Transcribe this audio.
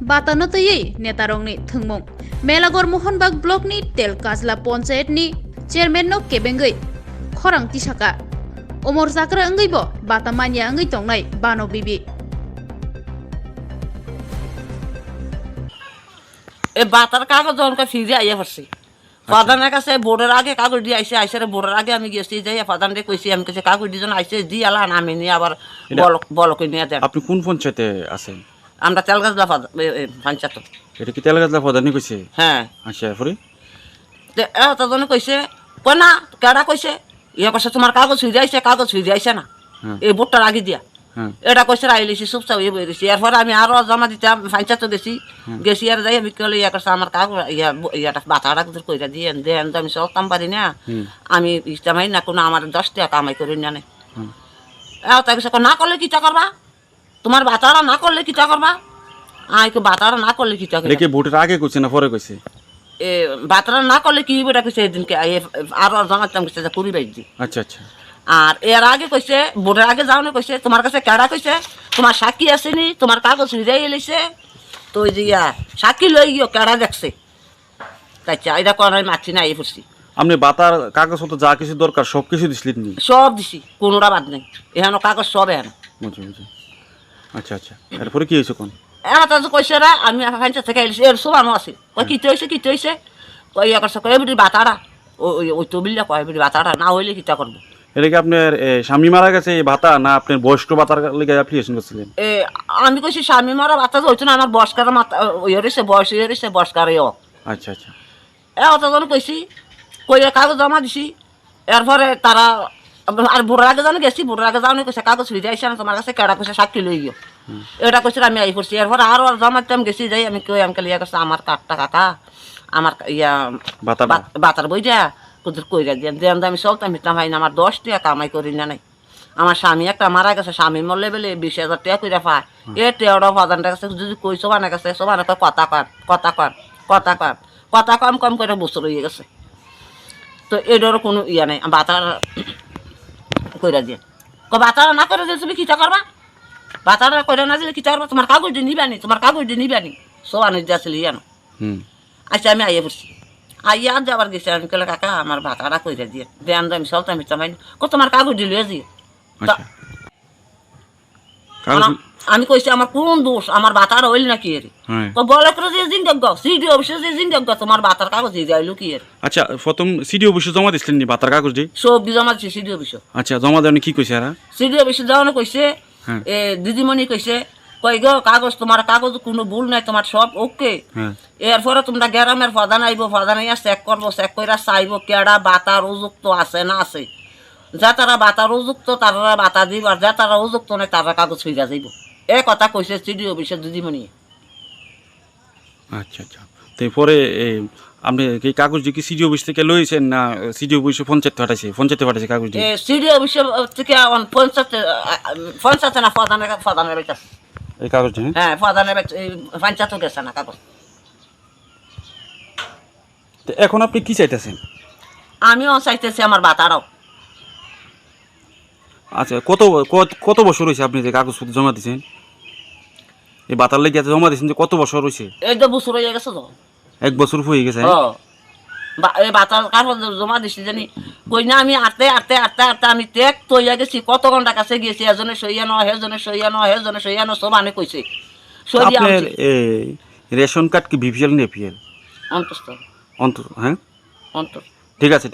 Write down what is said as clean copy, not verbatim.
बातानो तयै नेतारंनि थंमं मेलागर मोहनबाग ब्लकनि तेल Kajla पंचायतनि chairman no केबेंगै खरां तिसाका अमर जाक्रा अंगैबो बातामानिया अंगै तंनाय बानो बिबि ए बातार कागज उनका फिरे आइया फरसी प्रधान का से बॉर्डर आगे कागज दी ऐसे ऐसे बॉर्डर आगे আমি গেছি যাই প্রধান রে কইছি আমি কাছে কাগজ দিজন আইছে দি আলা আমি নি আবার বল কই নিয়ে দেন আপনি কোন পঞ্চায়েতে আছেন? আমরা তেলগাজলা পঞ্চায়েত। এটা কি তেলগাজলা প্রধানই কইছে? হ্যাঁ আচ্ছা এরপরে তে তজন কইছে কই না কেডা কইছে ইয়া কইছে তোমার কাগজ ফিরে আইছে না এই ভোটটা লাগি দিয়া এটা কইছে আইলিছি চুপচাপ ইয়ে বইছি এরপর আমি আরো জমা দিতাম পঞ্চায়েত গেছি আর যাই আমি কইলে ইয়া কইছে আমার কাগজ ইয়াটা বাতাটা কইরা দিয়ে দেন তো আমি চলতাম পারি না আমি ইস্তামাই না কোনো আমার 10 টাকা কামাই করি না নে তাই কইছে না করলে কিটা করবা তোমার বাতারা না করলে কিটা করবা আই কো বাতারা না করলে কিটা করবা দেখে ভোটের আগে কইছে না পরে কইছে এ বাতারা না করলে কি বেটা কইছে এদিনকে আরো জমাতাম কইছে কুড়ি বাইক দি আচ্ছা আচ্ছা আর এর আগে কইছে ভোটের আগে যাওনে কইছে তোমার কাছে কেডা কইছে তোমার সাক্ষী আসেনি তোমার কাগজ ফিরাই এলিছে তো ওই যে সাক্ষী লই গিয়ে কেডা দেখছে তাই চাইদা কোনায় মাছি না এই ফুসি আপনি বাতার কাগজ মতো যা কিছু দরকার সব কিছু দিছিলেন নি? সব দিছি কোনোটা বাদ নেই এখানে কাগজ সব এখানে বুঝছি বুঝছি আচ্ছা আচ্ছা এরপরে কি হয়েছে কোন এটা তো কইছে না আমি ফাইনটা থেকে এলিছি এর সবানো আছে কই কি হইছে কই ইয়া করছে কই বিড়ি বাতাড়া ওই তো বিল্লা কই বিড়ি বাতাড়া না হইলে কিটা করব এটা কি আপনার স্বামী মারা গেছে এই ভাতা না আপনার বয়স্ক ভাতার লাগি অ্যাপ্লিকেশন করছিলেন? আমি কইছি স্বামী মারা ভাতা হইতো না আমার বয়স্কার মাথা ইয়েছে বয়স ইয়েছে বয়স্কারেও আচ্ছা আচ্ছা অতজন কইছি কই কাগজ জমা দিছি এরপরে তারা আর ভোটার আগে জানো গেছি ভোটার আগে যাওনি কইছে কাগজ ফিরে আইসা না তোমার কাছে কেডা কইছে সাক্ষী লই গিয়ে এটা কইছে আমি আই করছি এরপরে আরো জমা দিতাম গেছি যাই আমি কই আমাকে লিয়া করছে আমার কাটটা কাকা আমার ইয়া বাতার বইটা কুদুর কইরা দেন আমি চলতাম হিতাম ভাই না আমার 10 টাকা কামাই করি না নাই আমার স্বামী একটা মারা গেছে স্বামী মরলে বেলে 20,000 টাকা কইরা পায় এ টেওড়া প্রধান কাছে যদি কই সবানের কাছে সবানে কয় কথা কম করে বছর হয়ে গেছে তো এটারও কোনো ইয়া নেই বাতার কইরা দিয়ে বাতারা না করে দিয়ে তুমি কিটা করবা বাতারা কইরা না দিলে কিটা করবা তোমার কাগজ দিয়ে নিবানি সবানের দিয়ে আসলে ইয়ানো আচ্ছা আমি আইয়া পড়ছি আইয়া যাবার গেছি আমি কইলে কাকা আমার বাতারা কইরা দিয়ে দেন আমি চলতাম হিতাম তোমার কাগজ দিলে দিয়ে আমি কইছি আমার কোন দোষ আমার বাতার হইল না কি এর তো বলে করে যে জিন্দেগ সিডি অফিসে যে জিন্দেগ তোমার বাতার কাগজ দিয়ে যাইলো কি এর আচ্ছা প্রথম সিডি অফিসে জমা দিছিলেন নি বাতার কাগজ দি সব জমা দিছি সিডি অফিসে আচ্ছা জমা দেওয়া কি কইছে এরা সিডি অফিসে যাওনে কইছে দিদিমণি কইছে কই গো কাগজ তোমার কাগজ কোনো ভুল নাই তোমার সব ওকে এরপরে তোমরা গ্রামের প্রধান আইবো প্রধান আইয়া চেক করবো চেক কইরা চাইবো কেডা বাতার উপযুক্ত আছে না আছে যা তারা বাতার উপযুক্ত তারা বাতা দিব আর যা তারা উপযুক্ত নাই তারা কাগজ ফিরা যাইব এ কথা কইছে সিডি অফিসের দিদিমণি আচ্ছা আচ্ছা তারপরে আপনি কি কাগজ কি সিডি অফিস থেকে লইছেন না সিডি অফিসে পঞ্চায়েতে পাঠাইছে কাগজ দিয়ে সিডি অফিসে থেকে পঞ্চায়েতে না প্রধানের বেচা এই কাগজ হ্যাঁ প্রধানের পঞ্চায়েত গেছে না কাগজ তো এখন আপনি কি চাইতেছেন? আমিও চাইতেছি আমার বাতারাও আচ্ছা কত বছর হয়েছে আপনি যে কাগজপত্র জমা দিয়েছেন এই বাতার লেগে জমা দিয়েছেন যে কত বছর হয়েছে? এই তো বছর হয়ে গেছে তো 1 বছর হয়ে গেছে এই বাতার কাগজ জমা দিছি জানি কই না আমি আটতে আমি টেক তৈয়া গেছি কত ঘন্টা কাছে গেছি এজনে সইয়ানো হেজনে সইয়ানো সব আনে কইছে আপনার রেশন কার্ড কি বিপিএল না এপিএল? অন্তর হ্যাঁ ঠিক আছে